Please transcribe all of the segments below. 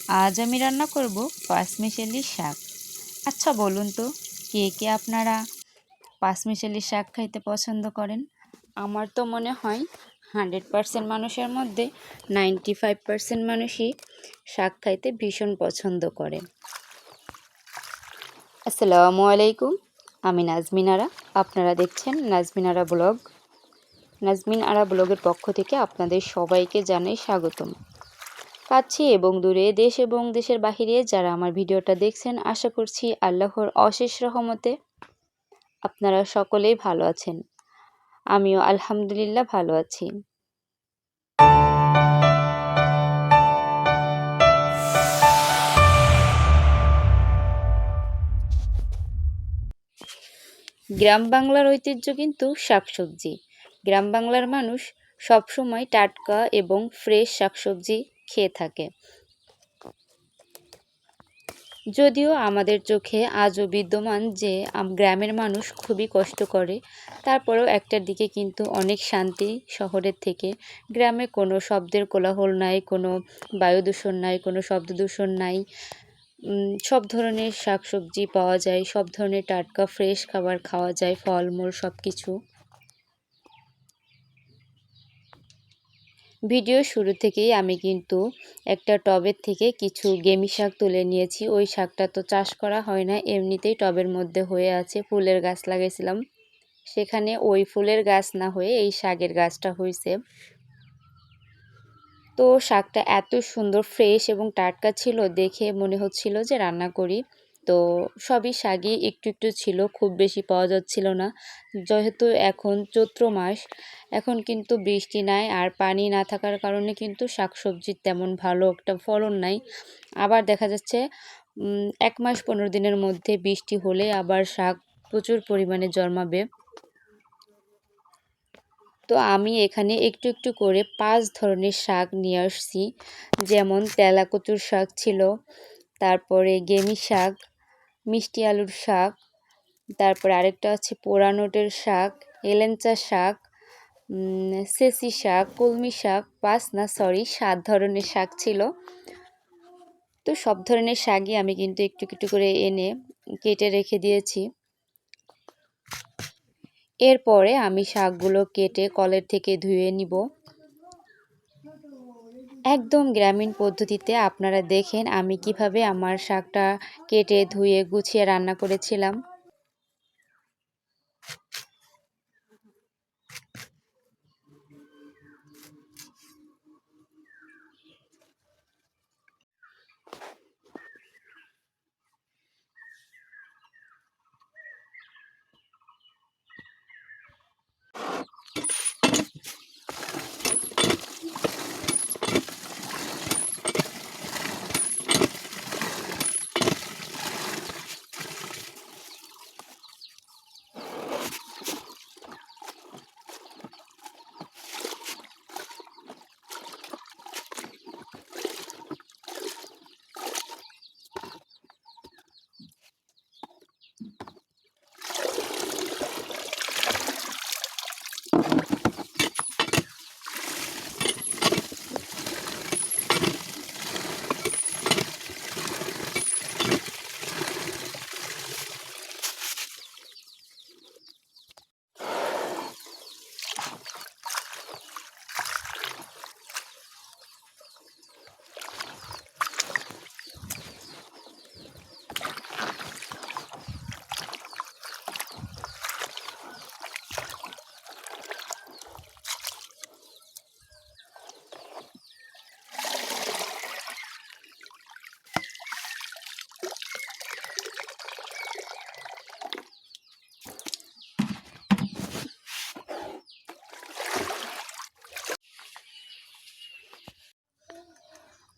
আজ আমি রান্না করব পাঁচমিশালি শাক। আচ্ছা বলুন তো, কে কে আপনারা পাঁচমিশালি শাক খাইতে পছন্দ করেন? আমার তো মনে হয় 100% মানুষের মধ্যে 95% মানুষই শাক খাইতে ভীষণ পছন্দ করে। আসসালামু আলাইকুম, আমি নাজমিন আরা। আপনারা দেখছেন নাজমিন আরা ব্লগ। নাজমিন আরা ব্লগের পক্ষ থেকে আপনাদের সবাইকে জানাই স্বাগতম। কাছে এবং দূরে, দেশ এবং দেশের বাহিরে যারা আমার ভিডিওটা দেখছেন, আশা করছি আল্লাহর অশেষ রহমতে আপনারা সকলেই ভালো আছেন। আমিও আলহামদুলিল্লাহ ভালো আছি। গ্রাম বাংলার ঐতিহ্য কিন্তু শাকসবজি। গ্রাম বাংলার মানুষ সবসময় টাটকা এবং ফ্রেশ শাকসবজি খেয়ে থাকে। যদিও আমাদের চোখে আজও বিদ্যমান যে গ্রামের মানুষ খুবই কষ্ট করে, তারপরেও একটার দিকে কিন্তু অনেক শান্তি শহরের থেকে। গ্রামে কোনো শব্দের কোলাহল নাই, কোনো বায়ু দূষণ নাই, কোনো শব্দ দূষণ নাই। সব ধরনের শাকসবজি পাওয়া যায়, সব ধরনের টাটকা ফ্রেশ খাবার খাওয়া যায়, ফলমূল সব কিছু। ভিডিও শুরু থেকেই আমি কিন্তু একটা টবের থেকে কিছু গেমি শাক তুলে নিয়েছি। ওই শাকটা তো চাষ করা হয় না, এমনিতেই টবের মধ্যে হয়ে আছে। ফুলের গাছ লাগাইছিলাম, সেখানে ওই ফুলের গাছ না হয়ে এই শাকের গাছটা হয়েছে। তো শাকটা এত সুন্দর ফ্রেশ এবং টাটকা ছিল, দেখে মনে হচ্ছিল যে রান্না করি। তো সবই শাকই একটু একটু ছিল, খুব বেশি পাওয়া যাচ্ছিল না। যেহেতু এখন চৈত্র মাস, এখন কিন্তু বৃষ্টি নাই, আর পানি না থাকার কারণে কিন্তু শাকসবজির তেমন ভালো একটা ফলন নাই। আবার দেখা যাচ্ছে 1 মাস 15 দিনের মধ্যে বৃষ্টি হলে আবার শাক প্রচুর পরিমাণে জন্মাবে। তো আমি এখানে একটু একটু করে 5 ধরনের শাক নিয়ে আসছি। যেমন তেলাকুচুর শাক ছিল, তারপরে গেমি শাক, মিষ্টি আলুর শাক, তারপরে আরেকটা আছে পোড়ানোটের শাক, এলেঞ্চা শাক, সেসি শাক, কলমি শাক, 7 ধরনের শাক ছিল। তো সব ধরনের শাকই আমি কিন্তু একটু একটু করে এনে কেটে রেখে দিয়েছি। এরপরে আমি শাকগুলো কেটে কলের থেকে ধুয়ে নিব। একদম গ্রামীণ পদ্ধতিতে আপনারা দেখেন আমি কিভাবে আমার শাকটা কেটে ধুয়ে গুছিয়ে রান্না করেছিলাম।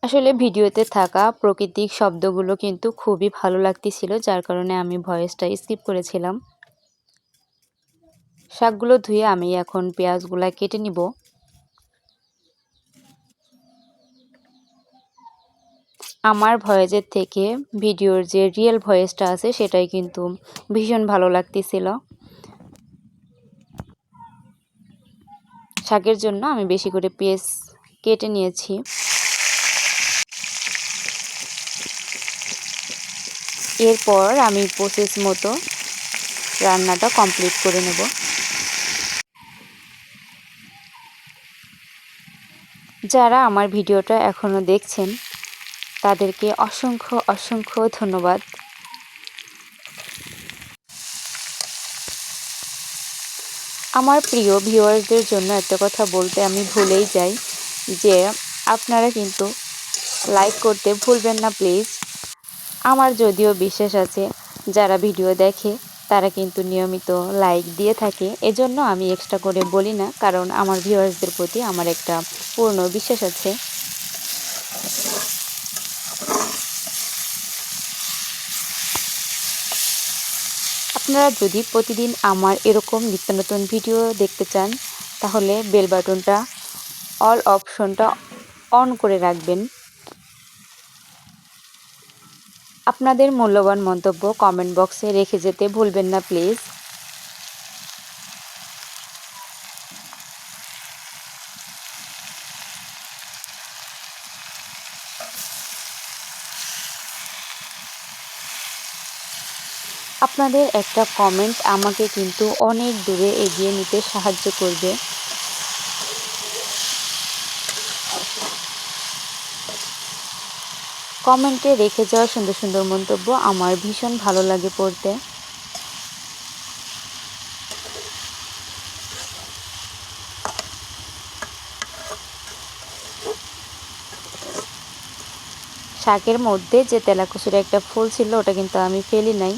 আসলে ভিডিওতে থাকা প্রাকৃতিক শব্দগুলো কিন্তু খুবই ভালো লাগতেছিল, যার কারণে আমি ভয়েসটা স্কিপ করেছিলাম। শাকগুলো ধুয়ে আমি এখন পেঁয়াজগুলা কেটে নিব। আমার ভয়েসের থেকে ভিডিওর যে রিয়েল ভয়েসটা আছে সেটাই কিন্তু ভীষণ ভালো লাগতেছিল। শাকের জন্য আমি বেশি করে পেঁয়াজ কেটে নিয়েছি। এরপর আমি প্রসেস মতো রান্নাটা কমপ্লিট করে নেব। যারা আমার ভিডিওটা এখনও দেখছেন তাদেরকে অসংখ্য অসংখ্য ধন্যবাদ। আমার প্রিয় ভিউয়ার্সদের জন্য একটা কথা বলতে আমি ভুলেই যাই যে আপনারা কিন্তু লাইক করতে ভুলবেন না প্লিজ। আমার যদিও বিশ্বাস আছে যারা ভিডিও দেখে তারা কিন্তু নিয়মিত লাইক দিয়ে থাকে, এজন্য আমি এক্সট্রা করে বলি না, কারণ আমার ভিউয়ার্সদের প্রতি আমার একটা পূর্ণ বিশ্বাস আছে। আপনারা যদি প্রতিদিন আমার এরকম নিত্য নতুন ভিডিও দেখতে চান তাহলে বেল বাটনটা অল অপশনটা অন করে রাখবেন। আপনাদের মূল্যবান মন্তব্য কমেন্ট বক্সে রেখে যেতে ভুলবেন না প্লিজ। আপনাদের একটা কমেন্ট আমাকে কিন্তু অনেক দূরে এগিয়ে নিতে সাহায্য করবে। কমেন্টে রেখে যাওয়া সুন্দর সুন্দর মন্তব্য আমার ভীষণ ভালো লাগে পড়তে। শাকের মধ্যে যে তেলাকুচুর একটা ফুল ছিল ওটা কিন্তু আমি ফেলি নাই।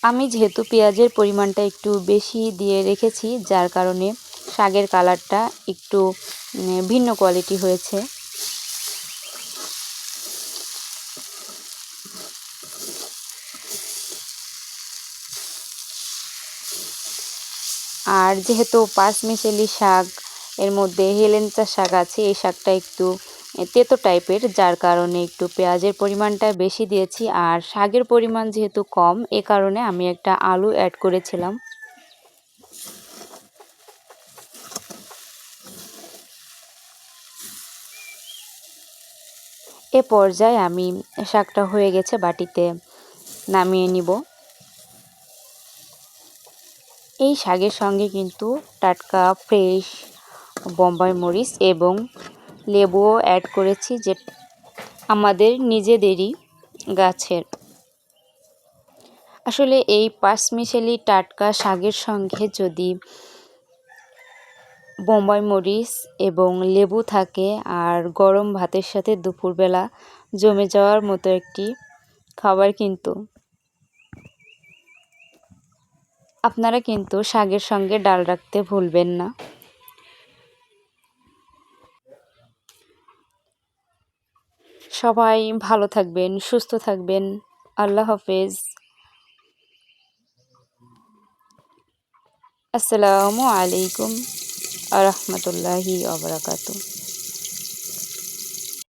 আমি যেহেতু পেঁয়াজের পরিমাণটা একটু বেশি দিয়ে রেখেছি, যার কারণে শাকের কালারটা একটু ভিন্ন কোয়ালিটি হয়েছে। আর যেহেতু পাঁচমিশালি শাক, এর মধ্যে হেলেঞ্চা শাক আছে, এই শাকটা একটু তেতো টাইপের, যার কারণে একটু পেঁয়াজের পরিমাণটা বেশি দিয়েছি। আর শাকের পরিমাণ যেহেতু কম, এ কারণে আমি একটা আলু অ্যাড করেছিলাম। এ পর্যায়ে আমি শাকটা হয়ে গেছে বাটিতে নামিয়ে নিব। এই শাকের সঙ্গে কিন্তু টাটকা ফ্রেশ বোম্বাই মরিচ এবং লেবুও অ্যাড করেছি, যে আমাদের নিজেদেরই গাছের। আসলে এই পাঁচমিশালি টাটকা শাকের সঙ্গে যদি বোম্বাই মরিচ এবং লেবু থাকে আর গরম ভাতের সাথে দুপুরবেলা জমে যাওয়ার মতো একটি খাবার কিন্তু। আপনারা কিন্তু শাকের সঙ্গে ডাল রাখতে ভুলবেন না। সবাই ভালো থাকবেন, সুস্থ থাকবেন। আল্লাহ হাফেজ। আসসালামু আলাইকুম আ রহমতুল্লাহি ওয়া বারাকাতুহু।